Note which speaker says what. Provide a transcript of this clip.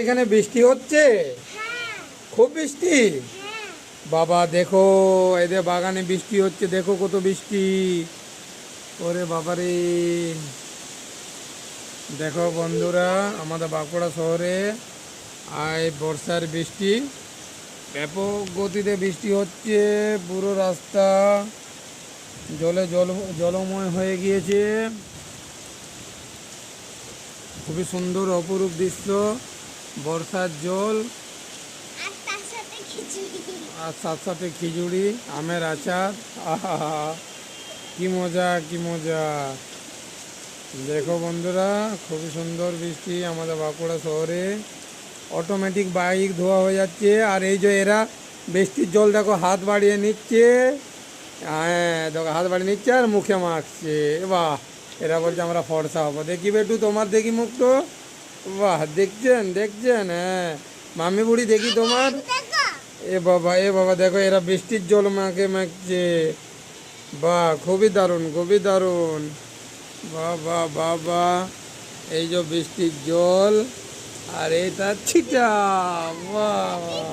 Speaker 1: এখানে বৃষ্টি হচ্ছে, খুব বৃষ্টি। বাবা দেখো, এদের বাগানে বৃষ্টি হচ্ছে, দেখো কত বৃষ্টি। ওরে বাবারে, দেখো বন্ধুরা, আমাদের বাঁকুড়া শহরে আজ বর্ষার বৃষ্টি, ব্যাপক গতিতে বৃষ্টি হচ্ছে। পুরো রাস্তা জলে জলময় হয়ে গিয়েছে। খুবই সুন্দর অপরূপ দৃশ্য, বর্ষার জল আর সাথে সাথে খিচুড়ি, আমের আচার। আহা, কি মজা, কি মজা। দেখো বন্ধুরা, খুবই সুন্দর বৃষ্টি আমাদের বাঁকুড়া শহরে। অটোমেটিক বাইক ধোয়া হয়ে যাচ্ছে। আর এই যে এরা বৃষ্টির জল দেখো হাত বাড়িয়ে নিচ্ছে। হ্যাঁ দেখো, হাত বাড়িয়ে নিচ্ছে আর মুখে মাখছে। বাহ, এরা বলছে আমরা ফর্সা হবো। দেখি বেটু, তোমার দেখি মুখটো। বাহ, দেখছেন দেখছেন? হ্যাঁ মামি বুড়ি, দেখি তোমার। এ বাবা, এ বাবা, দেখো এরা বৃষ্টির জল মাখে মাখছে। বাহ, খুবই দারুণ, খুবই দারুণ। বাহ বাহ বাহ বাহ। এই যে বৃষ্টির জল আর এটা ছিটা। বাহ বাহ।